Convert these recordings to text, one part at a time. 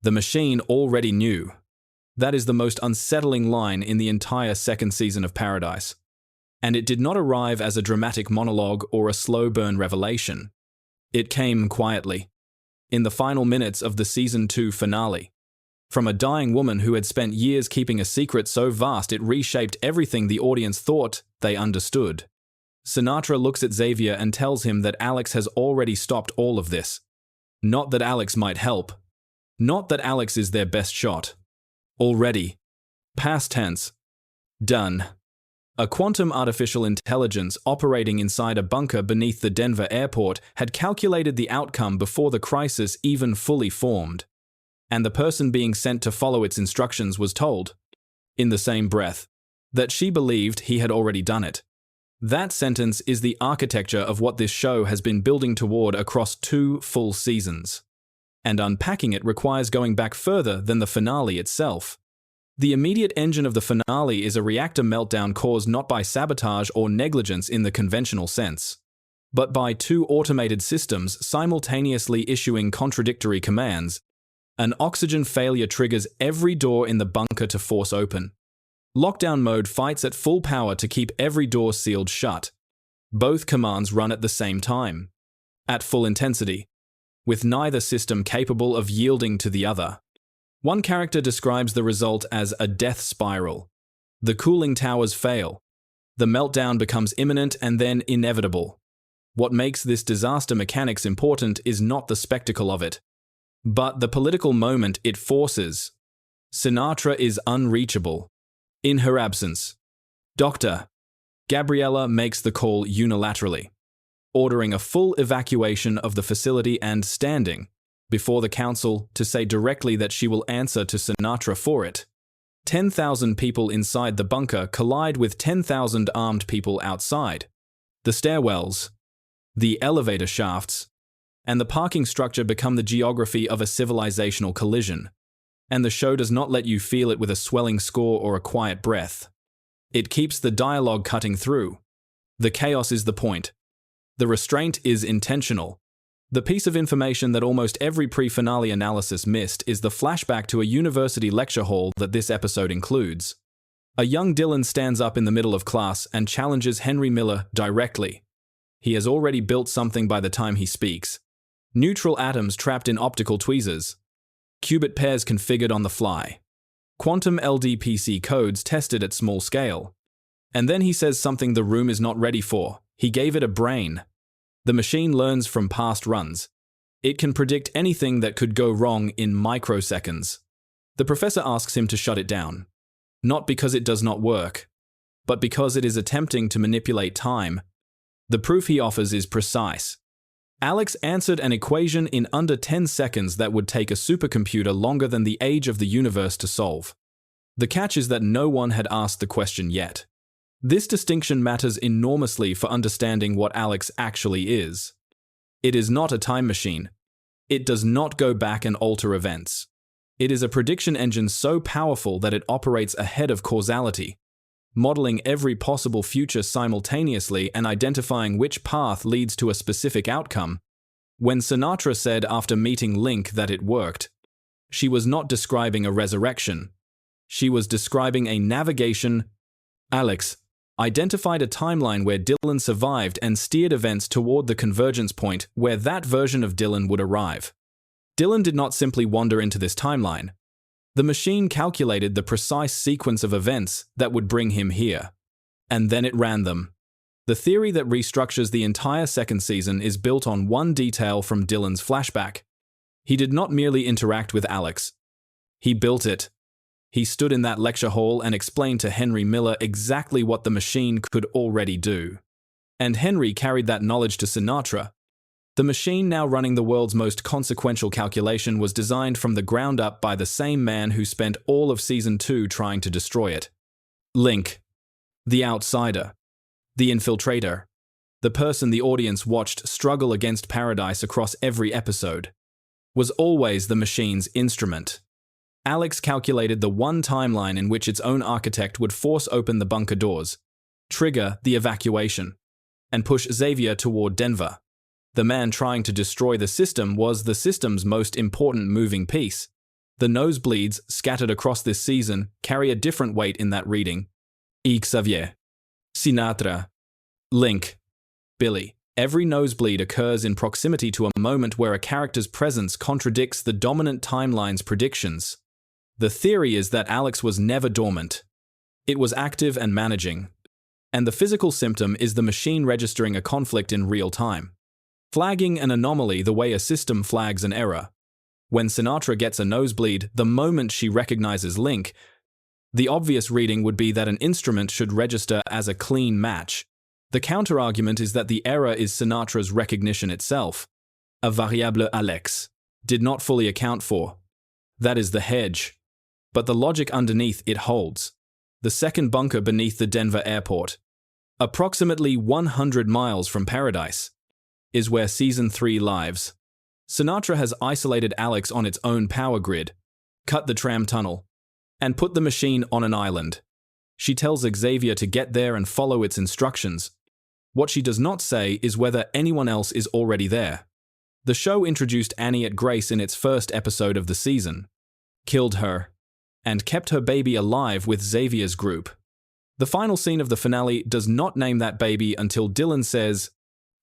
The machine already knew. That is the most unsettling line in the entire second season of Paradise. And it did not arrive as a dramatic monologue or a slow burn revelation. It came quietly, in the final minutes of the Season 2 finale. From a dying woman who had spent years keeping a secret so vast it reshaped everything the audience thought they understood. Sinatra looks at Xavier and tells him that Alex has already stopped all of this. Not that Alex might help. Not that Alex is their best shot. Already. Past tense. Done. A quantum artificial intelligence operating inside a bunker beneath the Denver airport had calculated the outcome before the crisis even fully formed. And the person being sent to follow its instructions was told, in the same breath, that she believed he had already done it. That sentence is the architecture of what this show has been building toward across 2 full seasons. And unpacking it requires going back further than the finale itself. The immediate engine of the finale is a reactor meltdown caused not by sabotage or negligence in the conventional sense, but by 2 automated systems simultaneously issuing contradictory commands. An oxygen failure triggers every door in the bunker to force open. Lockdown mode fights at full power to keep every door sealed shut. Both commands run at the same time, at full intensity, with neither system capable of yielding to the other. One character describes the result as a death spiral. The cooling towers fail. The meltdown becomes imminent and then inevitable. What makes this disaster mechanics important is not the spectacle of it, but the political moment it forces. Sinatra is unreachable. In her absence, Dr. Gabriella makes the call unilaterally, ordering a full evacuation of the facility and standing before the council to say directly that she will answer to Sinatra for it. 10,000 people inside the bunker collide with 10,000 armed people outside. The stairwells, the elevator shafts, and the parking structure become the geography of a civilizational collision. And the show does not let you feel it with a swelling score or a quiet breath. It keeps the dialogue cutting through. The chaos is the point. The restraint is intentional. The piece of information that almost every pre-finale analysis missed is the flashback to a university lecture hall that this episode includes. A young Dylan stands up in the middle of class and challenges Henry Miller directly. He has already built something by the time he speaks. Neutral atoms trapped in optical tweezers. Qubit pairs configured on the fly. Quantum LDPC codes tested at small scale. And then he says something the room is not ready for. He gave it a brain. The machine learns from past runs. It can predict anything that could go wrong in microseconds. The professor asks him to shut it down. Not because it does not work, but because it is attempting to manipulate time. The proof he offers is precise. Alex answered an equation in under 10 seconds that would take a supercomputer longer than the age of the universe to solve. The catch is that no one had asked the question yet. This distinction matters enormously for understanding what Alex actually is. It is not a time machine. It does not go back and alter events. It is a prediction engine so powerful that it operates ahead of causality, modeling every possible future simultaneously and identifying which path leads to a specific outcome. When Sinatra said after meeting Link that it worked, she was not describing a resurrection. She was describing a navigation. Alex identified a timeline where Dylan survived and steered events toward the convergence point where that version of Dylan would arrive. Dylan did not simply wander into this timeline. The machine calculated the precise sequence of events that would bring him here. And then it ran them. The theory that restructures the entire second season is built on one detail from Dylan's flashback. He did not merely interact with Alex. He built it. He stood in that lecture hall and explained to Henry Miller exactly what the machine could already do. And Henry carried that knowledge to Sinatra. The machine now running the world's most consequential calculation was designed from the ground up by the same man who spent all of Season 2 trying to destroy it. Link. The outsider. The infiltrator. The person the audience watched struggle against Paradise across every episode. Was always the machine's instrument. Alex calculated the one timeline in which its own architect would force open the bunker doors, trigger the evacuation, and push Xavier toward Denver. The man trying to destroy the system was the system's most important moving piece. The nosebleeds scattered across this season carry a different weight in that reading. Xavier, Sinatra, Link, Billy. Every nosebleed occurs in proximity to a moment where a character's presence contradicts the dominant timeline's predictions. The theory is that Alex was never dormant. It was active and managing. And the physical symptom is the machine registering a conflict in real time, flagging an anomaly the way a system flags an error. When Sinatra gets a nosebleed, the moment she recognizes Link, the obvious reading would be that an instrument should register as a clean match. The counterargument is that the error is Sinatra's recognition itself. A variable Alex did not fully account for. That is the hedge. But the logic underneath it holds. The second bunker beneath the Denver airport, approximately 100 miles from Paradise, is where Season 3 lives. Sinatra has isolated Alex on its own power grid, cut the tram tunnel, and put the machine on an island. She tells Xavier to get there and follow its instructions. What she does not say is whether anyone else is already there. The show introduced Annie at Grace in its first episode of the season, killed her, and kept her baby alive with Xavier's group. The final scene of the finale does not name that baby until Dylan says,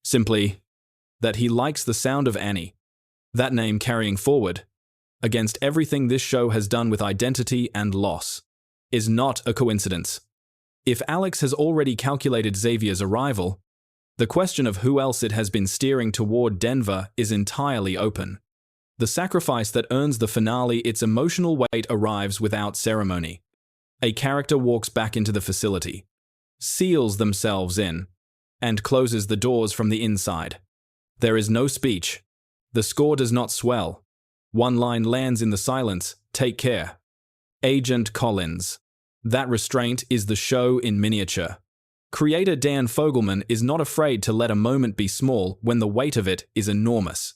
simply, that he likes the sound of Annie. That name carrying forward, against everything this show has done with identity and loss, is not a coincidence. If Alex has already calculated Xavier's arrival, the question of who else it has been steering toward Denver is entirely open. The sacrifice that earns the finale its emotional weight arrives without ceremony. A character walks back into the facility, seals themselves in, and closes the doors from the inside. There is no speech. The score does not swell. One line lands in the silence, "Take care. Agent Collins." That restraint is the show in miniature. Creator Dan Fogelman is not afraid to let a moment be small when the weight of it is enormous.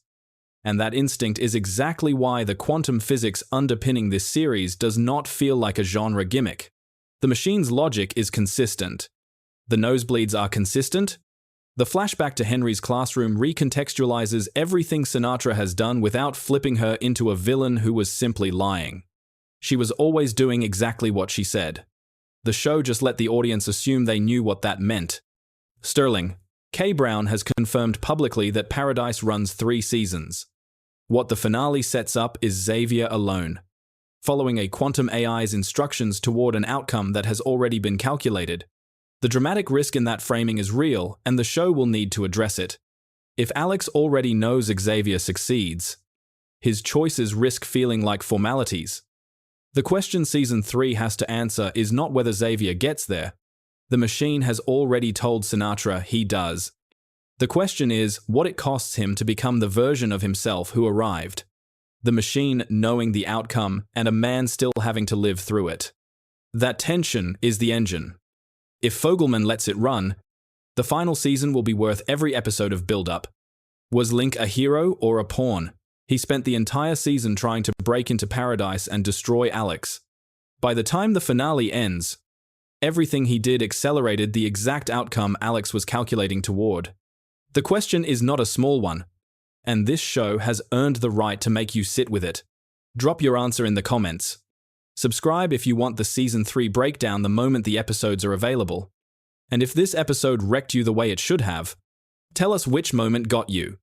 And that instinct is exactly why the quantum physics underpinning this series does not feel like a genre gimmick. The machine's logic is consistent. The nosebleeds are consistent. The flashback to Henry's classroom recontextualizes everything Sinatra has done without flipping her into a villain who was simply lying. She was always doing exactly what she said. The show just let the audience assume they knew what that meant. Sterling K. Brown has confirmed publicly that Paradise runs 3 seasons. What the finale sets up is Xavier alone, following a quantum AI's instructions toward an outcome that has already been calculated. The dramatic risk in that framing is real, and the show will need to address it. If Alex already knows Xavier succeeds, his choices risk feeling like formalities. The question Season 3 has to answer is not whether Xavier gets there. The machine has already told Sinatra he does. The question is what it costs him to become the version of himself who arrived. The machine knowing the outcome and a man still having to live through it. That tension is the engine. If Fogelman lets it run, the final season will be worth every episode of build-up. Was Link a hero or a pawn? He spent the entire season trying to break into Paradise and destroy Alex. By the time the finale ends, everything he did accelerated the exact outcome Alex was calculating toward. The question is not a small one, and this show has earned the right to make you sit with it. Drop your answer in the comments. Subscribe if you want the Season 3 breakdown the moment the episodes are available. And if this episode wrecked you the way it should have, tell us which moment got you.